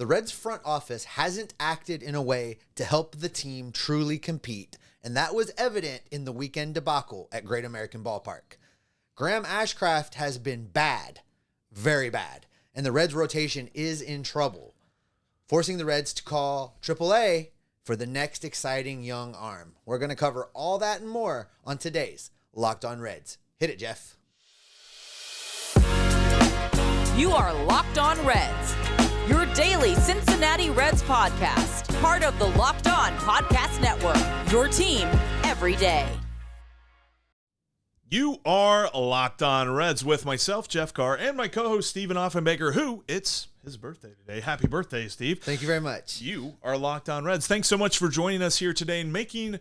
the Reds front office hasn't acted in a way to help the team truly compete, and that was evident in the weekend debacle at Great American Ballpark. Graham Ashcraft has been bad, very bad, and the Reds rotation is in trouble, forcing the Reds to call AAA for the next exciting young arm. We're going to cover all that and more on today's Locked On Reds. Hit it, Jeff. You are Locked On Reds, your daily Cincinnati Reds podcast, part of the Locked On Podcast Network, your team every day. You are Locked On Reds with myself, Jeff Carr, and my co-host, Stephen Offenbaker, who it's his birthday today. Happy birthday, Steve. Thank you very much. You are Locked On Reds. Thanks so much for joining us here today and making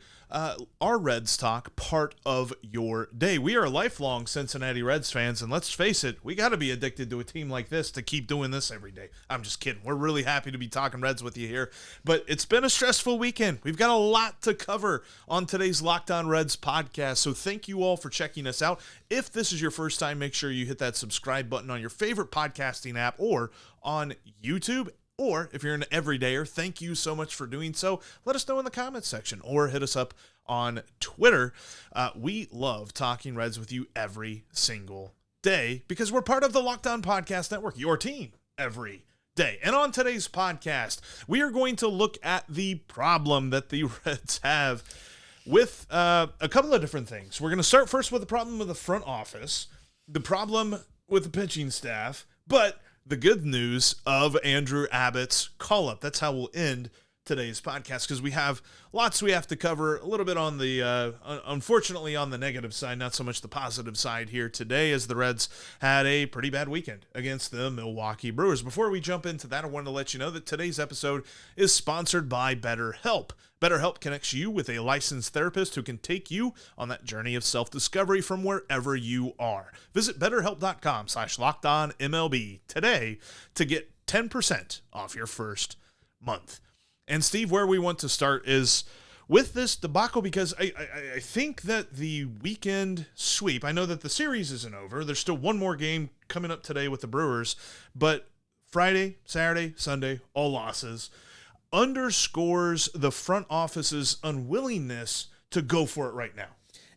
our Reds talk part of your day. We are lifelong Cincinnati Reds fans, and let's face it, we got to be addicted to a team like this to keep doing this every day. I'm just kidding. We're really happy to be talking Reds with you here, but it's been a stressful weekend. We've got a lot to cover on today's Locked On Reds podcast, so thank you all for checking us out. If this is your first time, make sure you hit that subscribe button on your favorite podcasting app or on YouTube, or if you're an everydayer, thank you so much for doing so. Let us know in the comments section or hit us up on Twitter. We love talking Reds with you every single day because we're part of the Locked On Podcast Network, your team every day. And on today's podcast, we are going to look at the problem that the Reds have with a couple of different things. We're going to start first with the problem with the front office, the problem with the pitching staff, but the good news of Andrew Abbott's call-up. That's how we'll end today's podcast because we have lots we have to cover, a little bit on the, unfortunately, on the negative side, not so much the positive side here today, as the Reds had a pretty bad weekend against the Milwaukee Brewers. Before we jump into that, I wanted to let you know that today's episode is sponsored by BetterHelp. BetterHelp connects you with a licensed therapist who can take you on that journey of self-discovery from wherever you are. Visit BetterHelp.com/LockedOnMLB today to get 10% off your first month. And Steve, where we want to start is with this debacle, because I think that the weekend sweep, I know that the series isn't over. There's still one more game coming up today with the Brewers, but Friday, Saturday, Sunday, all losses, underscores the front office's unwillingness to go for it right now.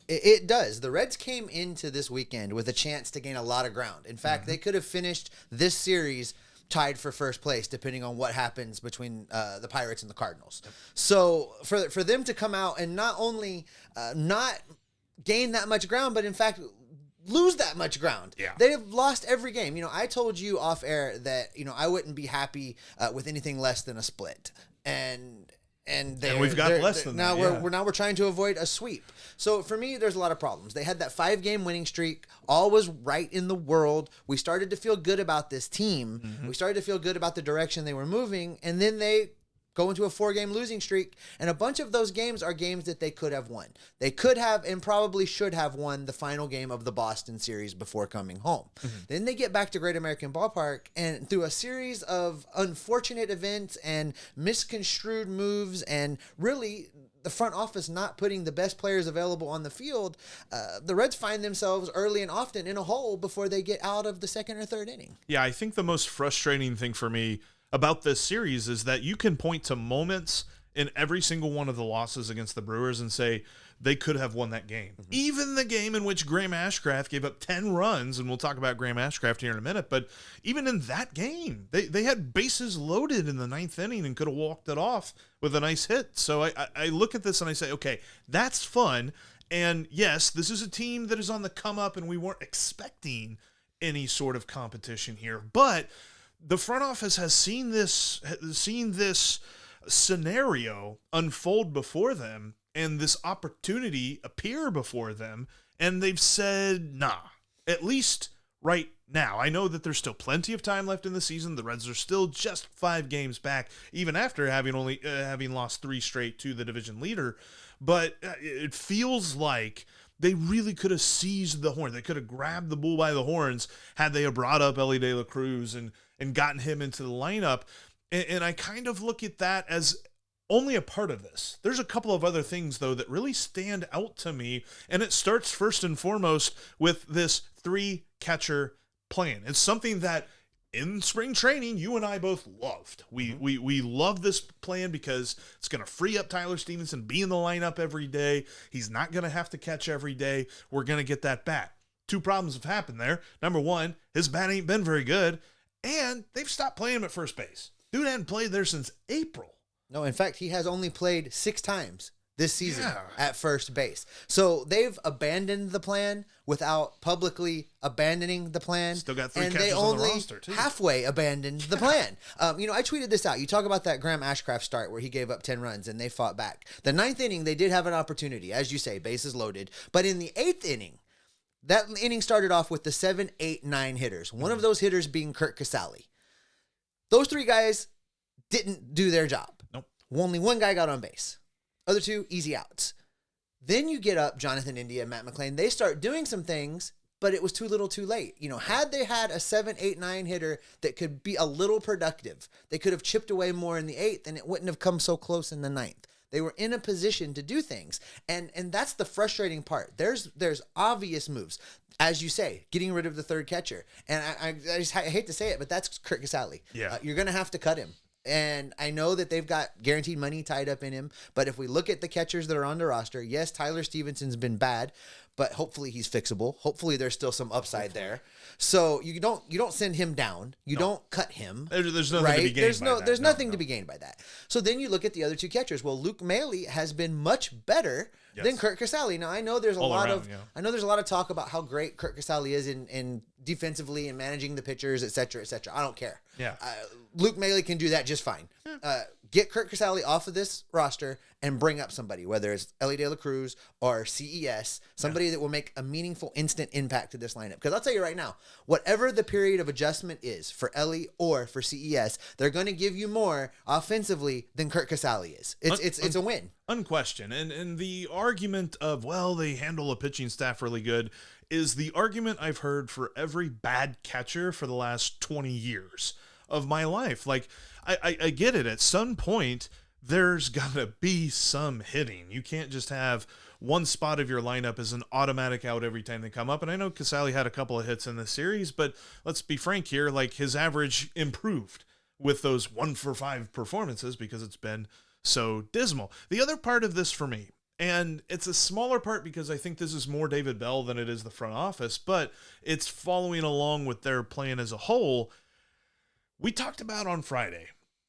It does. The Reds came into this weekend with a chance to gain a lot of ground. In fact, they could have finished this series tied for first place, depending on what happens between the Pirates and the Cardinals. So for them to come out and not only not gain that much ground, but in fact lose that much ground. Yeah. They've lost every game. You know, I told you off air that, you know, I wouldn't be happy with anything less than a split. And we've got less than now. that. We're trying to avoid a sweep. So for me, there's a lot of problems. They had that 5-game winning streak. All was right in the world. We started to feel good about this team. Mm-hmm. We started to feel good about the direction they were moving, and then they go into a 4-game losing streak, and a bunch of those games are games that they could have won. They could have and probably should have won the final game of the Boston series before coming home. Mm-hmm. Then they get back to Great American Ballpark, and through a series of unfortunate events and misconstrued moves and really the front office not putting the best players available on the field, the Reds find themselves early and often in a hole before they get out of the second or third inning. Yeah, I think the most frustrating thing for me about this series is that you can point to moments in every single one of the losses against the Brewers and say they could have won that game. Mm-hmm. Even the game in which Graham Ashcraft gave up 10 runs, and we'll talk about Graham Ashcraft here in a minute, but even in that game, they had bases loaded in the 9th inning and could have walked it off with a nice hit. So I look at this and I say, okay, that's fun. And yes, this is a team that is on the come up, and we weren't expecting any sort of competition here, but the front office has seen this scenario unfold before them and this opportunity appear before them, and they've said, nah, at least right now. I know that there's still plenty of time left in the season. The Reds are still just 5 games back, even after having lost 3 straight to the division leader, but it feels like they really could have seized the horn. They could have grabbed the bull by the horns had they have brought up Elly De La Cruz and gotten him into the lineup. And I kind of look at that as only a part of this. There's a couple of other things, though, that really stand out to me. And it starts first and foremost with this 3-catcher plan. It's something that in spring training, you and I both loved. We love this plan because it's going to free up Tyler Stevenson, be in the lineup every day. He's not going to have to catch every day. We're going to get that bat. Two problems have happened there. Number one, his bat ain't been very good, and they've stopped playing him at first base. Dude hadn't played there since April. No, in fact, he has only played 6 times this season at first base. So they've abandoned the plan without publicly abandoning the plan. Still got 3 and catchers they on the only roster, too. halfway abandoned the plan. I tweeted this out. You talk about that Graham Ashcraft start where he gave up 10 runs and they fought back. The 9th inning, they did have an opportunity, as you say, bases loaded. But in the 8th inning, that inning started off with the 7, 8, 9 hitters. One of those hitters being Curt Casali. Those 3 guys didn't do their job. Nope. Only one guy got on base. Other 2, easy outs. Then you get up Jonathan India and Matt McLain. They start doing some things, but it was too little too late. Had they had a 7, 8, 9 hitter that could be a little productive, they could have chipped away more in the 8th, and it wouldn't have come so close in the 9th. They were in a position to do things. And that's the frustrating part. There's obvious moves. As you say, getting rid of the 3rd catcher. And I hate to say it, but that's Curt Casali. Yeah. You're going to have to cut him. And I know that they've got guaranteed money tied up in him. But if we look at the catchers that are on the roster, yes, Tyler Stevenson's been bad, but hopefully he's fixable. Hopefully there's still some upside there. So you don't send him down. You don't cut him. There's nothing to be gained by that. There's nothing to be gained by that. So then you look at the other 2 catchers. Well, Luke Maile has been much better than Curt Casali. Now I know there's a lot of talk about how great Curt Casali is in defensively and managing the pitchers, et cetera, et cetera. I don't care. Yeah. Luke Maile can do that just fine. Get Curt Casali off of this roster and bring up somebody, whether it's Elly De La Cruz or CES, somebody that will make a meaningful instant impact to this lineup. Because I'll tell you right now, whatever the period of adjustment is for Elly or for CES, they're going to give you more offensively than Curt Casali is. It's a win. Unquestioned. And the argument of, well, they handle a pitching staff really good is the argument I've heard for every bad catcher for the last 20 years of my life. Like, I get it. At some point, there's got to be some hitting. You can't just have one spot of your lineup as an automatic out every time they come up. And I know Casali had a couple of hits in this series, but let's be frank here, like his average improved with those 1-for-5 performances because it's been so dismal. The other part of this for me, and it's a smaller part because I think this is more David Bell than it is the front office, but it's following along with their plan as a whole. We talked about on Friday,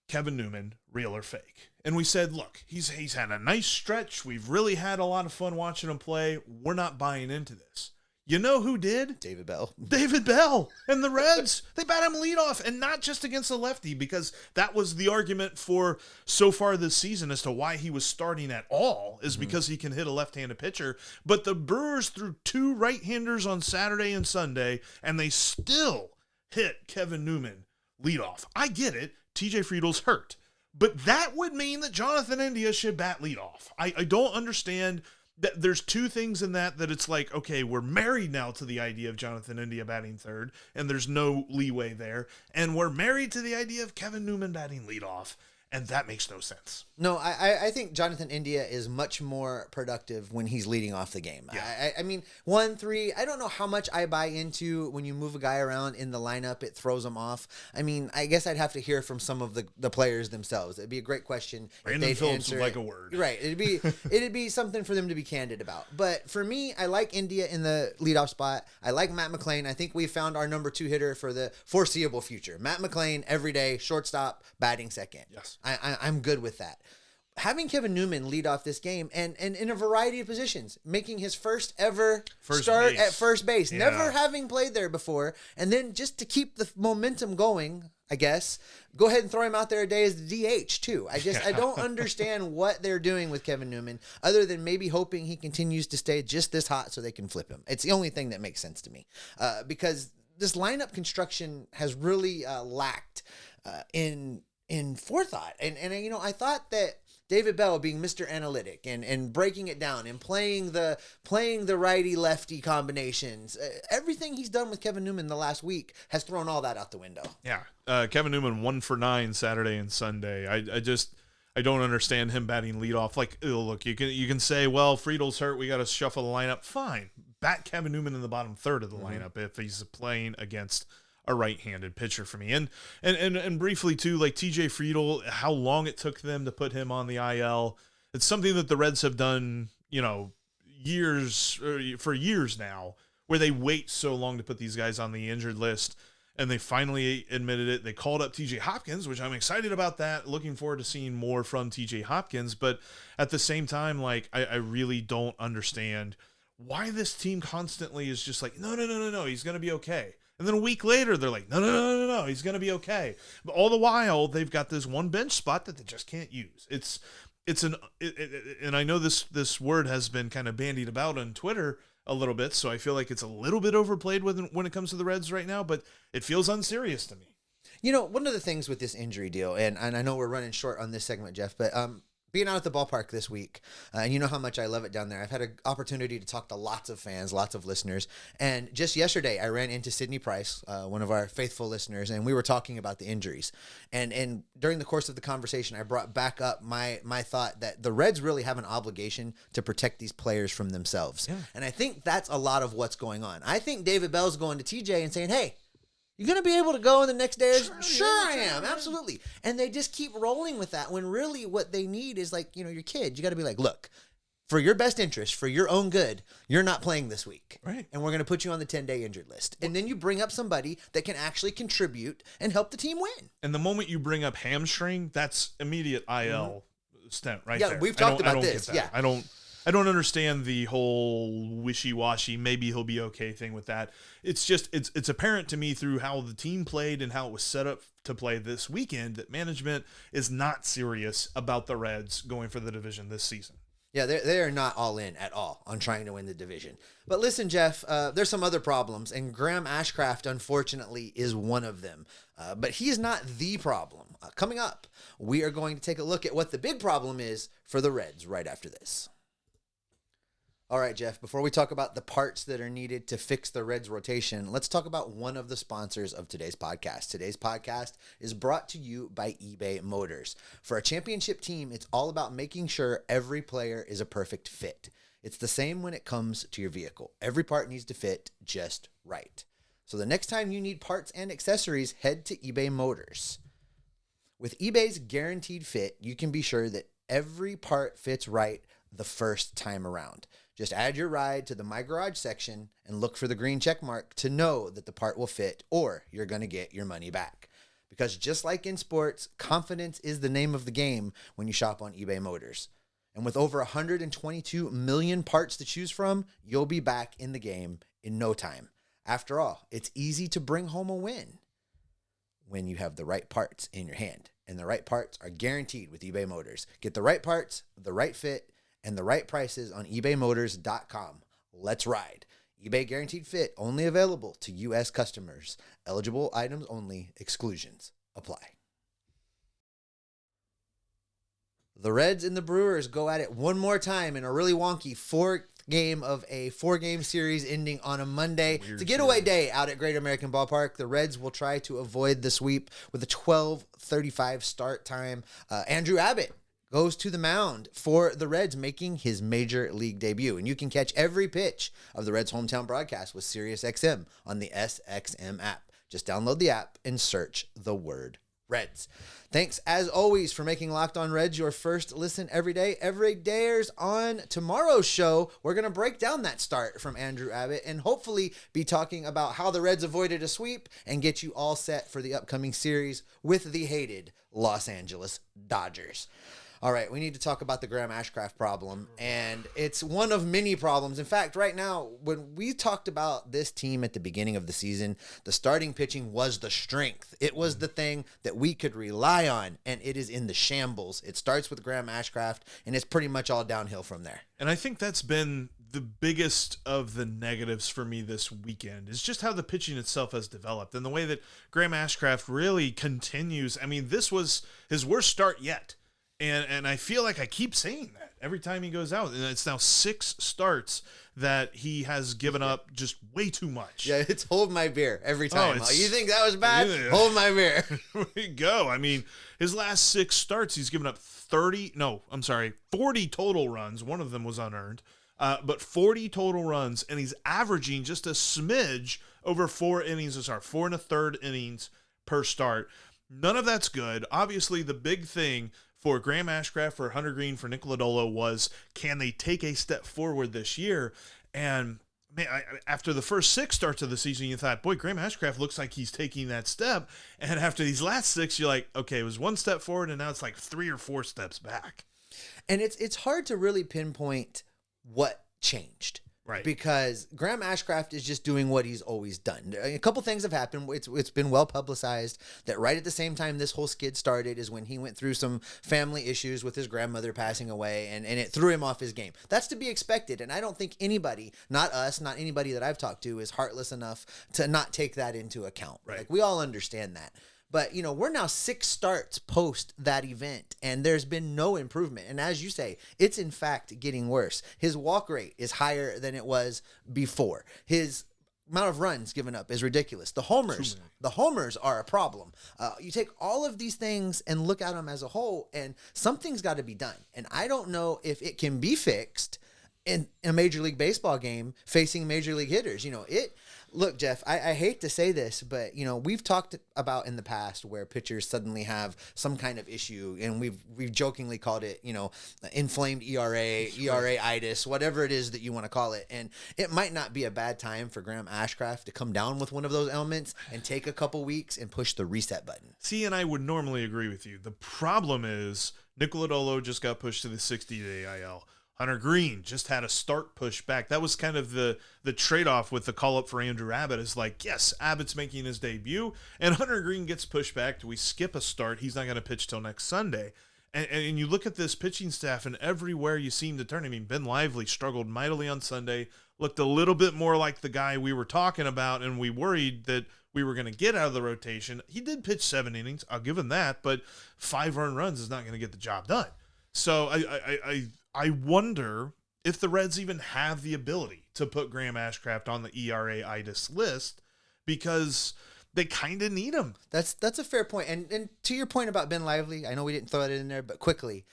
Kevin Newman, real or fake. And we said, look, he's had a nice stretch. We've really had a lot of fun watching him play. We're not buying into this. You know who did? David Bell. David Bell and the Reds. They bat him leadoff, and not just against the lefty, because that was the argument for so far this season as to why he was starting at all, is because he can hit a left-handed pitcher. But the Brewers threw 2 right-handers on Saturday and Sunday, and they still hit Kevin Newman leadoff. I get it. TJ Friedl's hurt. But that would mean that Jonathan India should bat leadoff. I don't understand that. There's 2 things in that it's like, okay, we're married now to the idea of Jonathan India batting third, and there's no leeway there. And we're married to the idea of Kevin Newman batting leadoff, and that makes no sense. No, I think Jonathan India is much more productive when he's leading off the game. Yeah. I mean, 1-3, I don't know how much I buy into when you move a guy around in the lineup, it throws them off. I mean, I guess I'd have to hear from some of the players themselves. It'd be a great question. Brandon Phillips would like a word. Right. It'd be something for them to be candid about. But for me, I like India in the leadoff spot. I like Matt McLain. I think we found our number 2 hitter for the foreseeable future. Matt McLain, every day, shortstop, batting second. Yes. I'm good with that. Having Kevin Newman lead off this game and in a variety of positions, making his first ever start at first base, never having played there before, and then just to keep the momentum going, I guess, go ahead and throw him out there a day as the DH too. I don't understand what they're doing with Kevin Newman other than maybe hoping he continues to stay just this hot so they can flip him. It's the only thing that makes sense to me because this lineup construction has really lacked in forethought. And I thought that David Bell being Mr. Analytic and breaking it down and playing the righty lefty combinations, everything he's done with Kevin Newman the last week has thrown all that out the window. Yeah. Kevin Newman 1 for 9 Saturday and Sunday. I don't understand him batting leadoff. Like, look, you can say, well, Friedl's hurt, we got to shuffle the lineup. Fine. Bat Kevin Newman in the bottom third of the lineup if he's playing against a right-handed pitcher for me. And briefly too, like TJ Friedl, how long it took them to put him on the IL. It's something that the Reds have done, for years now, where they wait so long to put these guys on the injured list, and they finally admitted it. They called up TJ Hopkins, which I'm excited about that. Looking forward to seeing more from TJ Hopkins, but at the same time, like, I really don't understand why this team constantly is just like, no, he's going to be okay. And then a week later, they're like, no, he's going to be okay. But all the while, they've got this one bench spot that they just can't use. And I know this word has been kind of bandied about on Twitter a little bit, so I feel like it's a little bit overplayed when it comes to the Reds right now, but it feels unserious to me. One of the things with this injury deal, and I know we're running short on this segment, Jeff, but being out at the ballpark this week, and you know how much I love it down there. I've had an opportunity to talk to lots of fans, lots of listeners. And just yesterday, I ran into Sydney Price, one of our faithful listeners, and we were talking about the injuries. And during the course of the conversation, I brought back up my thought that the Reds really have an obligation to protect these players from themselves. Yeah. And I think that's a lot of what's going on. I think David Bell's going to TJ and saying, hey, you're going to be able to go in the next day? Sure I am. Absolutely. And they just keep rolling with that when really what they need is like, your kid. You got to be like, look, for your best interest, for your own good, you're not playing this week. Right. And we're going to put you on the 10-day injured list. And then you bring up somebody that can actually contribute and help the team win. And the moment you bring up hamstring, that's immediate IL stent right there. Yeah, we've talked about this. Yeah. I don't understand the whole wishy-washy, maybe he'll be okay thing with that. It's just, it's apparent to me through how the team played and how it was set up to play this weekend that management is not serious about the Reds going for the division this season. Yeah, they are not all in at all on trying to win the division. But listen, Jeff, there's some other problems, and Graham Ashcraft, unfortunately, is one of them. But he is not the problem. Coming up, we are going to take a look at what the big problem is for the Reds right after this. All right, Jeff, before we talk about the parts that are needed to fix the Reds rotation, let's talk about one of the sponsors of today's podcast. Today's podcast is brought to you by eBay Motors. For a championship team, it's all about making sure every player is a perfect fit. It's the same when it comes to your vehicle. Every part needs to fit just right. So the next time you need parts and accessories, head to eBay Motors. With eBay's guaranteed fit, you can be sure that every part fits right the first time around. Just add your ride to the My Garage section and look for the green check mark to know that the part will fit or you're going to get your money back. Because just like in sports, confidence is the name of the game when you shop on eBay Motors. And with over 122 million parts to choose from, you'll be back in the game in no time. After all, it's easy to bring home a win when you have the right parts in your hand. And the right parts are guaranteed with eBay Motors. Get the right parts, the right fit, and the right prices on ebaymotors.com. Let's ride. eBay Guaranteed Fit, only available to U.S. customers. Eligible items only. Exclusions apply. The Reds and the Brewers go at it one more time in a really wonky fourth game of a four-game series ending on a Monday. It's a getaway day out at Great American Ballpark. The Reds will try to avoid the sweep with a 12:35 start time. Andrew Abbott goes to the mound for the Reds, making his major league debut. And you can catch every pitch of the Reds' hometown broadcast with SiriusXM on the SXM app. Just download the app and search the word Reds. Thanks, as always, for making Locked On Reds your first listen every day. Every dayers on tomorrow's show, we're going to break down that start from Andrew Abbott and hopefully be talking about how the Reds avoided a sweep and get you all set for the upcoming series with the hated Los Angeles Dodgers. All right, we need to talk about the Graham Ashcraft problem, and it's one of many problems. In fact, right now, when we talked about this team at the beginning of the season, the starting pitching was the strength. It was the thing that we could rely on, and it is in the shambles. It starts with Graham Ashcraft, and it's pretty much all downhill from there. And I think that's been the biggest of the negatives for me this weekend is just how the pitching itself has developed and the way that Graham Ashcraft really continues. I mean, this was his worst start yet. And I feel like I keep saying that every time he goes out. And it's now 6 starts that he has given up just way too much. Yeah, it's hold my beer every time. You think that was bad? Yeah. Hold my beer. There we go. I mean, his last 6 starts, he's given up 40 total runs. One of them was unearned. but 40 total runs, and he's averaging just a smidge over 4 innings a start, 4 1/3 innings per start. None of that's good. Obviously, the big thing for Graham Ashcraft, for Hunter Greene, for Nick Lodolo was, can they take a step forward this year? And man, after the first 6 starts of the season, you thought, boy, Graham Ashcraft looks like he's taking that step. And after these last 6, you're like, okay, it was 1 step forward, and now it's like 3 or 4 steps back. And it's hard to really pinpoint what changed. Right. Because Graham Ashcraft is just doing what he's always done. A couple things have happened. It's been well publicized that right at the same time this whole skid started is when he went through some family issues with his grandmother passing away, and it threw him off his game. That's to be expected. And I don't think anybody, not us, not anybody that I've talked to, is heartless enough to not take that into account. Right. Like, we all understand that. But, we're now 6 starts post that event, and there's been no improvement. And as you say, it's in fact getting worse. His walk rate is higher than it was before. His amount of runs given up is ridiculous. The homers are a problem. You take all of these things and look at them as a whole, and something's got to be done. And I don't know if it can be fixed in a Major League Baseball game facing Major League hitters. Look, Jeff, I hate to say this, but, we've talked about in the past where pitchers suddenly have some kind of issue, and we've jokingly called it, inflamed ERA-itis, whatever it is that you want to call it. And it might not be a bad time for Graham Ashcraft to come down with one of those ailments and take a couple weeks and push the reset button. See, and I would normally agree with you. The problem is Nick Lodolo just got pushed to the 60-day IL. Hunter Greene just had a start push back. That was kind of the trade-off with the call-up for Andrew Abbott, is like, yes, Abbott's making his debut, and Hunter Greene gets pushed back. Do we skip a start? He's not going to pitch till next Sunday. And you look at this pitching staff, and everywhere you seem to turn. I mean, Ben Lively struggled mightily on Sunday, looked a little bit more like the guy we were talking about, and we worried that we were going to get out of the rotation. He did pitch 7 innings. I'll give him that, but 5 earned runs is not going to get the job done. So I wonder if the Reds even have the ability to put Graham Ashcraft on the ERA-itis list, because they kind of need him. That's a fair point. And to your point about Ben Lively, I know we didn't throw it in there, but quickly,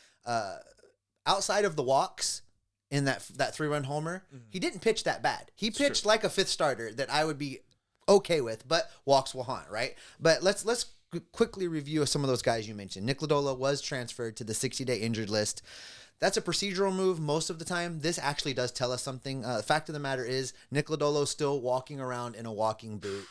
outside of the walks in that 3-run homer, he didn't pitch that bad. He pitched like a 5th starter that I would be okay with, but walks will haunt, right? But let's quickly review some of those guys you mentioned. Nick Lodolo was transferred to the 60-day injured list. That's a procedural move most of the time. This actually does tell us something. The fact of the matter is Nick Lodolo's still walking around in a walking boot.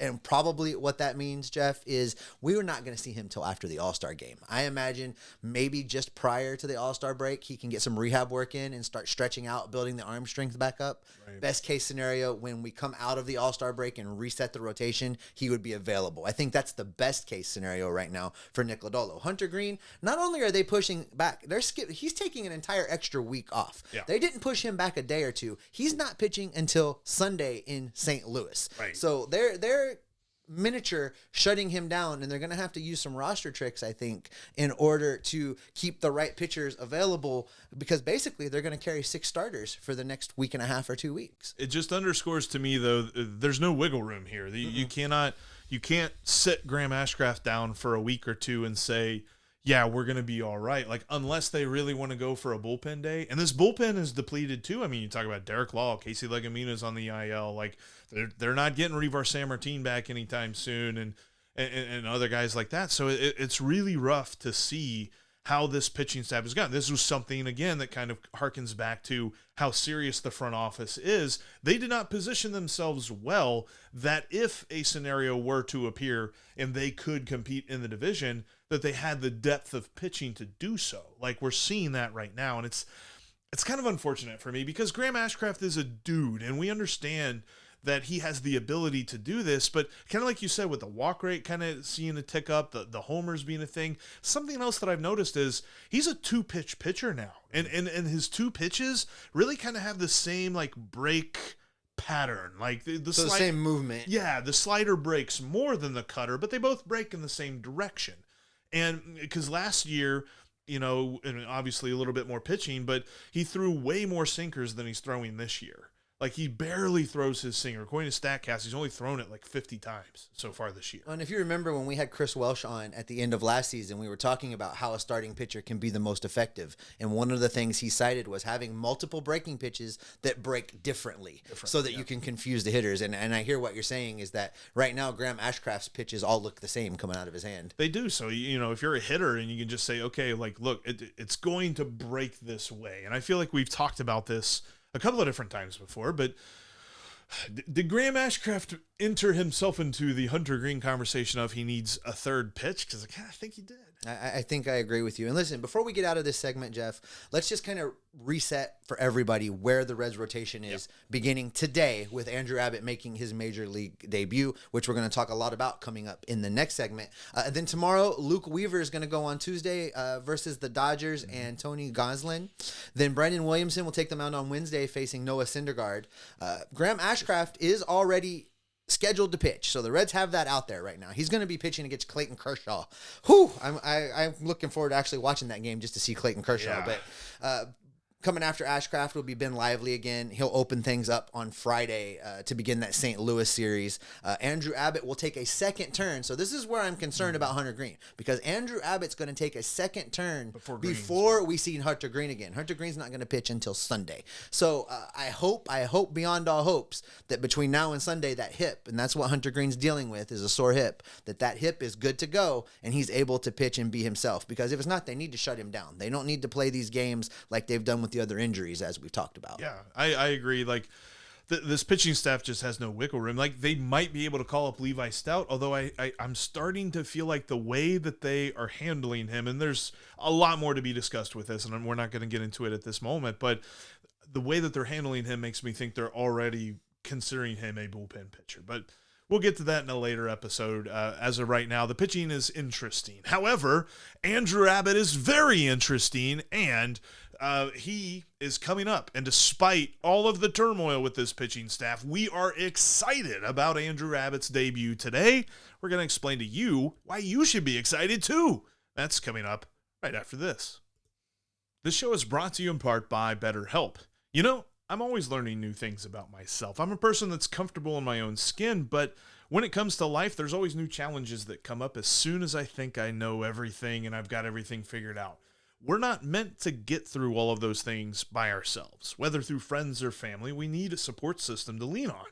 And probably what that means, Jeff, is we were not going to see him till after the All-Star game. I imagine maybe just prior to the All-Star break, he can get some rehab work in and start stretching out, building the arm strength back up. Right. Best case scenario, when we come out of the All-Star break and reset the rotation, he would be available. I think that's the best case scenario right now for Nick Lodolo. Hunter Greene, not only are they pushing back, he's taking an entire extra week off. Yeah. They didn't push him back a day or two. He's not pitching until Sunday in St. Louis. Right. So they're miniature shutting him down, and they're going to have to use some roster tricks, I think, in order to keep the right pitchers available, because basically they're going to carry 6 starters for the next week and a half or 2 weeks. It just underscores to me, though, there's no wiggle room here. You can't sit Graham Ashcraft down for a week or 2 and say, yeah, we're going to be all right. Like, unless they really want to go for a bullpen day. And this bullpen is depleted too. I mean, you talk about Derek Law, Casey Legamina's on the IL. Like, they're not getting Revar Sanmartin back anytime soon, and other guys like that. So it's really rough to see how this pitching staff has gone. This was something, again, that kind of harkens back to how serious the front office is. They did not position themselves well that if a scenario were to appear and they could compete in the division, that they had the depth of pitching to do so. Like, we're seeing that right now, and it's kind of unfortunate for me, because Graham Ashcraft is a dude, and we understand that he has the ability to do this, but kind of like you said, with the walk rate kind of seeing a tick up, the homers being a thing, something else that I've noticed is he's a 2-pitch pitcher now, and his 2 pitches really kind of have the same, like, break pattern, like the same movement. Yeah, the slider breaks more than the cutter, but they both break in the same direction. And because last year, and obviously a little bit more pitching, but he threw way more sinkers than he's throwing this year. Like, he barely throws his sinker. According to StatCast, he's only thrown it like 50 times so far this year. And if you remember when we had Chris Welsh on at the end of last season, we were talking about how a starting pitcher can be the most effective. And one of the things he cited was having multiple breaking pitches that break differently so that you can confuse the hitters. And I hear what you're saying is that right now Graham Ashcraft's pitches all look the same coming out of his hand. They do. So, if you're a hitter and you can just say, okay, like, look, it's going to break this way. And I feel like we've talked about this a couple of different times before, but did Graham Ashcraft enter himself into the Hunter Green conversation of he needs a third pitch? Because I kind of think he did. I think I agree with you. And listen, before we get out of this segment, Jeff, let's just kind of reset for everybody where the Reds rotation is beginning today with Andrew Abbott making his major league debut, which we're going to talk a lot about coming up in the next segment. And then tomorrow, Luke Weaver is going to go on Tuesday versus the Dodgers and Tony Gonsolin. Then Brendan Williamson will take them out on Wednesday facing Noah Syndergaard. Graham Ashcraft is already scheduled to pitch, so the Reds have that out there right now. He's going to be pitching against Clayton Kershaw. I'm looking forward to actually watching that game just to see Clayton Kershaw. But coming after Ashcraft will be Ben Lively again. He'll open things up on Friday to begin that St. Louis series. Andrew Abbott will take a second turn. So this is where I'm concerned about Hunter Green, because Andrew Abbott's going to take a second turn before we see Hunter Green again. Hunter Green's not going to pitch until Sunday. So I hope beyond all hopes that between now and Sunday, that hip, and that's what Hunter Green's dealing with, is a sore hip, that hip is good to go and he's able to pitch and be himself. Because if it's not, they need to shut him down. They don't need to play these games like they've done with the other injuries, as we've talked about. Yeah, I agree. Like, this pitching staff just has no wiggle room. Like, they might be able to call up Levi Stout, although I'm starting to feel like the way that they are handling him, and there's a lot more to be discussed with this, and we're not going to get into it at this moment, but the way that they're handling him makes me think they're already considering him a bullpen pitcher. But we'll get to that in a later episode. As of right now, the pitching is interesting. However, Andrew Abbott is very interesting, and he is coming up. And despite all of the turmoil with this pitching staff, we are excited about Andrew Abbott's debut today. We're going to explain to you why you should be excited too. That's coming up right after this. This show is brought to you in part by BetterHelp. I'm always learning new things about myself. I'm a person that's comfortable in my own skin, but when it comes to life, there's always new challenges that come up as soon as I think I know everything and I've got everything figured out. We're not meant to get through all of those things by ourselves. Whether through friends or family, we need a support system to lean on.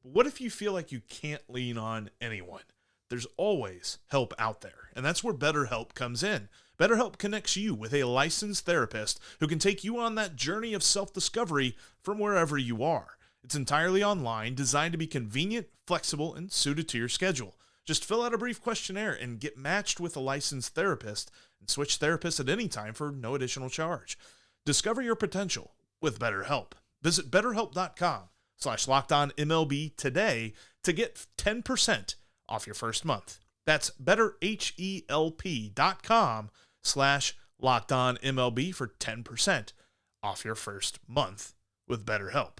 But what if you feel like you can't lean on anyone? There's always help out there, and that's where BetterHelp comes in. BetterHelp connects you with a licensed therapist who can take you on that journey of self-discovery from wherever you are. It's entirely online, designed to be convenient, flexible, and suited to your schedule. Just fill out a brief questionnaire and get matched with a licensed therapist and switch therapists at any time for no additional charge. Discover your potential with BetterHelp. Visit BetterHelp.com/LockedOnMLB today to get 10% off your first month. That's BetterHelp.com/LockedOnMLB for 10% off your first month with BetterHelp.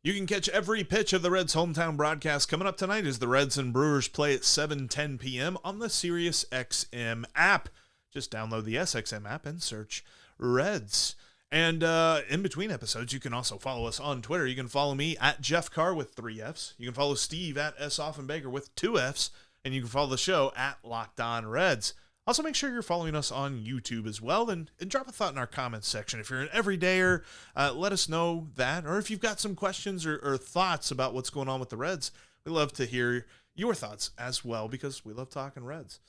You can catch every pitch of the Reds' hometown broadcast coming up tonight as the Reds and Brewers play at 7:10 p.m. on the SiriusXM app. Just download the SXM app and search Reds. And in between episodes, you can also follow us on Twitter. You can follow me at Jeff Carr with 3 Fs. You can follow Steve at S. Offenbaker with 2 Fs. And you can follow the show at Locked On Reds. Also, make sure you're following us on YouTube as well, and drop a thought in our comments section. If you're an everydayer, let us know that. Or if you've got some questions or thoughts about what's going on with the Reds, we love to hear your thoughts as well, because we love talking Reds.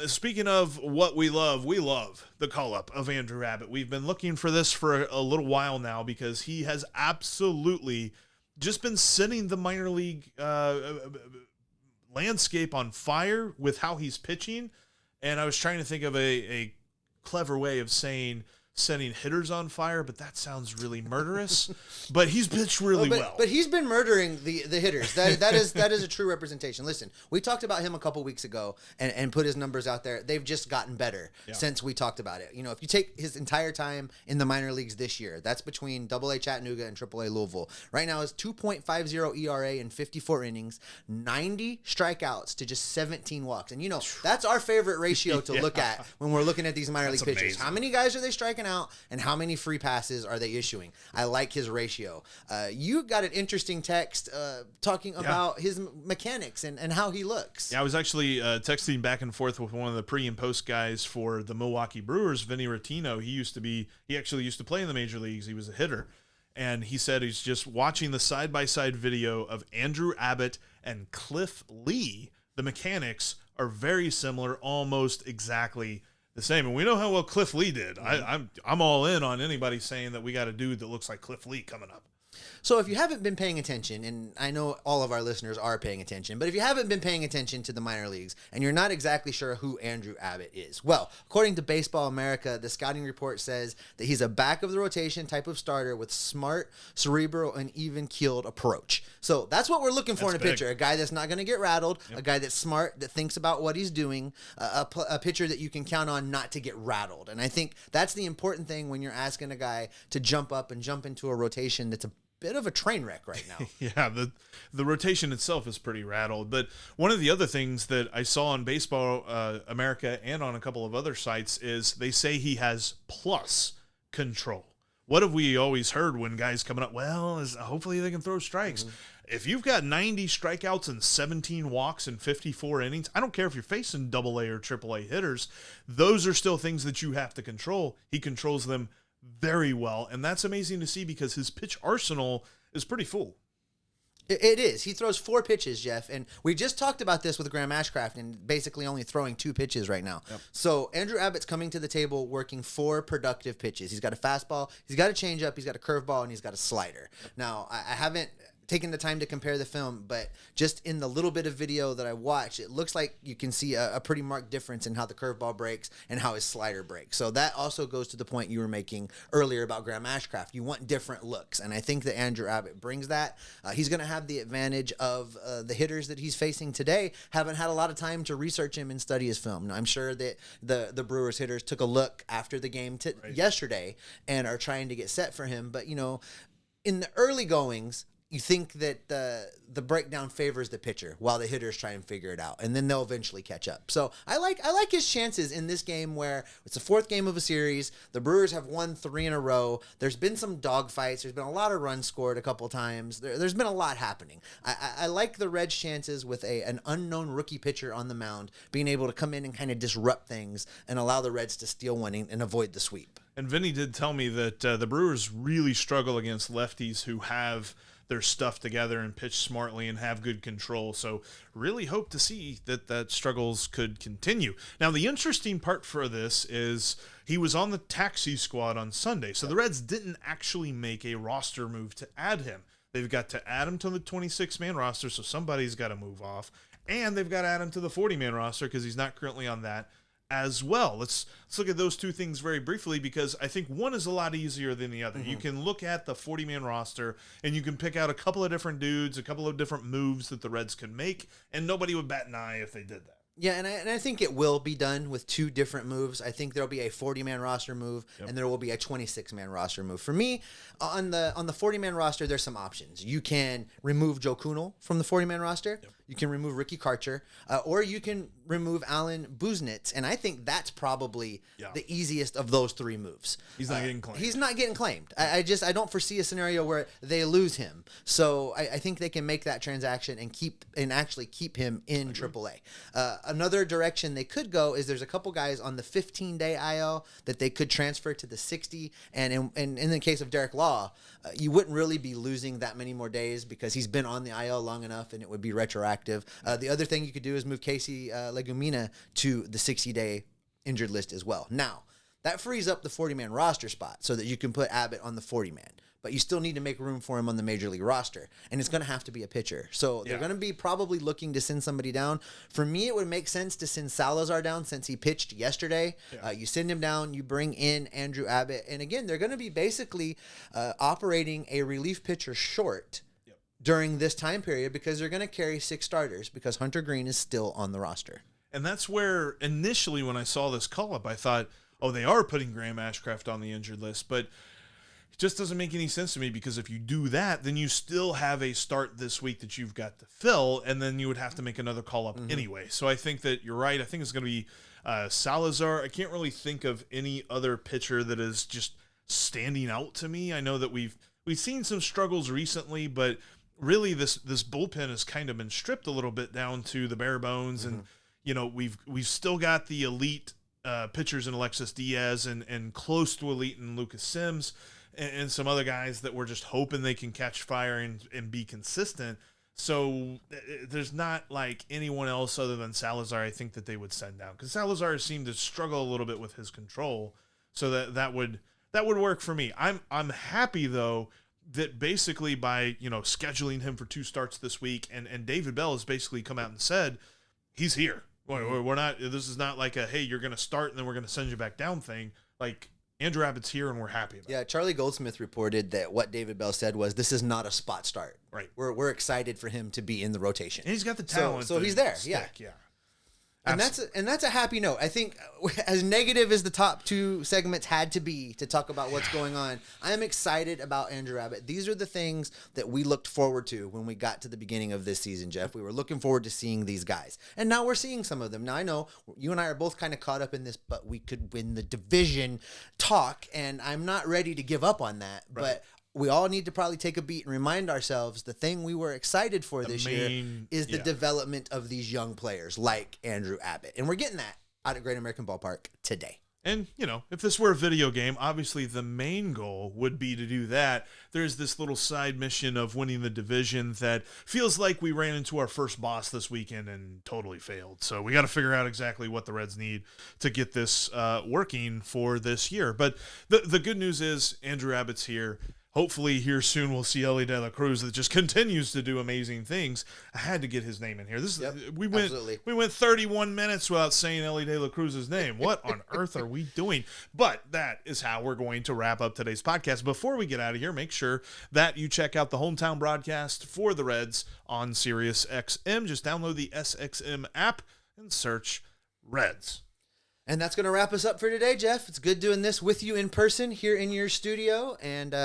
Speaking of what we love the call-up of Andrew Abbott. We've been looking for this for a little while now, because he has absolutely just been setting the minor league landscape on fire with how he's pitching. And I was trying to think of a clever way of saying setting hitters on fire, but that sounds really murderous. But he's pitched really well. But he's been murdering the hitters. That is a true representation. Listen, we talked about him a couple weeks ago and put his numbers out there. They've just gotten better since we talked about it. If you take his entire time in the minor leagues this year, that's between AA Chattanooga and AAA Louisville. Right now is 2.50 ERA in 54 innings, 90 strikeouts to just 17 walks. And that's our favorite ratio to look at when we're looking at these minor league pitchers. Amazing. How many guys are they striking striking out and how many free passes are they issuing. I like his ratio. You got an interesting text talking about his mechanics and how he looks. Yeah, I was actually texting back and forth with one of the pre and post guys for the Milwaukee Brewers, Vinny Rottino. He actually used to play in the major leagues. He was a hitter. And he said he's just watching the side-by-side video of Andrew Abbott and Cliff Lee. The mechanics are very similar, almost exactly the same. And we know how well Cliff Lee did. I'm all in on anybody saying that we got a dude that looks like Cliff Lee coming up. So if you haven't been paying attention, and I know all of our listeners are paying attention, but if you haven't been paying attention to the minor leagues and you're not exactly sure who Andrew Abbott is, well, according to Baseball America, the scouting report says that he's a back of the rotation type of starter with smart, cerebral, and even-keeled approach. So that's what we're looking for in a pitcher, a guy that's not going to get rattled, a guy that's smart, that thinks about what he's doing, a pitcher that you can count on not to get rattled. And I think that's the important thing when you're asking a guy to jump up and jump into a rotation that's a bit of a train wreck right now. Yeah, the rotation itself is pretty rattled. But one of the other things that I saw on Baseball America and on a couple of other sites is they say he has plus control. What have we always heard when guys coming up? Well, hopefully they can throw strikes. If you've got 90 strikeouts and 17 walks in 54 innings, I don't care if you're facing AA or AAA hitters, those are still things that you have to control. He controls them very well, and that's amazing to see because his pitch arsenal is pretty full. It is. He throws 4 pitches, Jeff, and we just talked about this with Graham Ashcraft and basically only throwing 2 pitches right now. Yep. So Andrew Abbott's coming to the table working 4 productive pitches. He's got a fastball, he's got a changeup, he's got a curveball, and he's got a slider. Now, I haven't taken the time to compare the film, but just in the little bit of video that I watched, it looks like you can see a pretty marked difference in how the curveball breaks and how his slider breaks. So that also goes to the point you were making earlier about Graham Ashcraft. You want different looks, and I think that Andrew Abbott brings that. He's going to have the advantage of the hitters that he's facing today haven't had a lot of time to research him and study his film. Now, I'm sure that the Brewers hitters took a look after the game yesterday and are trying to get set for him. But, in the early goings, you think that the breakdown favors the pitcher while the hitters try and figure it out, and then they'll eventually catch up. So I like his chances in this game where it's the 4th game of a series. The Brewers have won 3 in a row. There's been some dogfights. There's been a lot of runs scored a couple times. There's been a lot happening. I like the Reds' chances with an unknown rookie pitcher on the mound being able to come in and kind of disrupt things and allow the Reds to steal one and avoid the sweep. And Vinny did tell me that the Brewers really struggle against lefties who have their stuff together and pitch smartly and have good control. So really hope to see that struggles could continue. Now, the interesting part for this is he was on the taxi squad on Sunday. So the Reds didn't actually make a roster move to add him. They've got to add him to the 26-man roster, so somebody's got to move off. And they've got to add him to the 40-man roster because he's not currently on that as well. Let's look at those two things very briefly because I think one is a lot easier than the other. You can look at the 40-man roster and you can pick out a couple of different dudes, a couple of different moves that the Reds can make, and nobody would bat an eye if they did that. Yeah, and I think it will be done with 2 different moves. I think there'll be a 40-man roster move, and there will be a 26-man roster move. For me, on the 40-man roster, there's some options. You can remove Joe Kunal from the 40-man roster. Yep. You can remove Ricky Karcher, or you can remove Alan Buznitz, and I think that's probably the easiest of those 3 moves. He's not getting claimed. He's not getting claimed. I don't foresee a scenario where they lose him. So I think they can make that transaction and actually keep him in AAA. Another direction they could go is there's a couple guys on the 15-day IL that they could transfer to the 60, and in the case of Derek Law, you wouldn't really be losing that many more days because he's been on the IL long enough and it would be retroactive. The other thing you could do is move Casey Legumina to the 60-day injured list as well. Now, that frees up the 40-man roster spot so that you can put Abbott on the 40-man. But you still need to make room for him on the major league roster. And it's going to have to be a pitcher. So they're going to be probably looking to send somebody down. For me, it would make sense to send Salazar down since he pitched yesterday. You send him down, you bring in Andrew Abbott. And again, they're going to be basically operating a relief pitcher short during this time period because they're going to carry 6 starters because Hunter Green is still on the roster. And that's where initially when I saw this call-up, I thought, oh, they are putting Graham Ashcraft on the injured list. But it just doesn't make any sense to me because if you do that, then you still have a start this week that you've got to fill, and then you would have to make another call-up anyway. So I think that you're right. I think it's going to be Salazar, I can't really think of any other pitcher that is just standing out to me. I know that we've seen some struggles recently, but really this bullpen has kind of been stripped a little bit down to the bare bones. And, we've still got the elite pitchers in Alexis Diaz and close to elite in Lucas Sims and some other guys that we're just hoping they can catch fire and be consistent. So there's not like anyone else other than Salazar I think that they would send down, because Salazar seemed to struggle a little bit with his control. So that would work for me. I'm happy though that basically by scheduling him for 2 starts this week, and David Bell has basically come out and said he's here. We're not. This is not like a hey, you're going to start and then we're going to send you back down thing. Like, Andrew Abbott's here and we're happy about it. Yeah, Charlie Goldsmith reported that what David Bell said was this is not a spot start. Right. We're excited for him to be in the rotation. And he's got the talent. So he's there. Stick, yeah. And that's a happy note. I think as negative as the top 2 segments had to be to talk about what's going on, I am excited about Andrew Abbott. These are the things that we looked forward to when we got to the beginning of this season, Jeff. We were looking forward to seeing these guys. And now we're seeing some of them. Now I know you and I are both kind of caught up in this, but we could win the division talk, and I'm not ready to give up on that. Right. But we all need to probably take a beat and remind ourselves the thing we were excited for this year is the development of these young players like Andrew Abbott. And we're getting that out at Great American Ballpark today. And, if this were a video game, obviously the main goal would be to do that. There's this little side mission of winning the division that feels like we ran into our first boss this weekend and totally failed. So we got to figure out exactly what the Reds need to get this working for this year. But the good news is Andrew Abbott's here. Hopefully here soon we'll see Elly De La Cruz that just continues to do amazing things. I had to get his name in here. We went 31 minutes without saying Elly De La Cruz's name. What on earth are we doing? But that is how we're going to wrap up today's podcast. Before we get out of here, make sure that you check out the hometown broadcast for the Reds on Sirius XM. Just download the SXM app and search Reds. And that's going to wrap us up for today, Jeff. It's good doing this with you in person here in your studio, and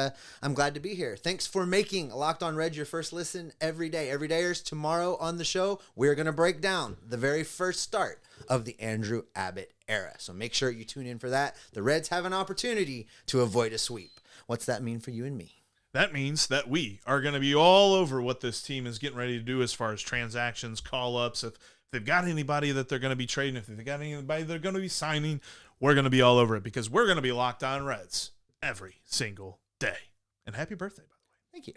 I'm glad to be here. Thanks for making Locked On Reds your first listen every day. Every dayers, tomorrow on the show, we're going to break down the very first start of the Andrew Abbott era. So make sure you tune in for that. The Reds have an opportunity to avoid a sweep. What's that mean for you and me? That means that we are going to be all over what this team is getting ready to do as far as transactions, call-ups, if they've got anybody that they're going to be trading, if they've got anybody they're going to be signing, we're going to be all over it because we're going to be Locked On Reds every single day. And happy birthday, by the way. Thank you.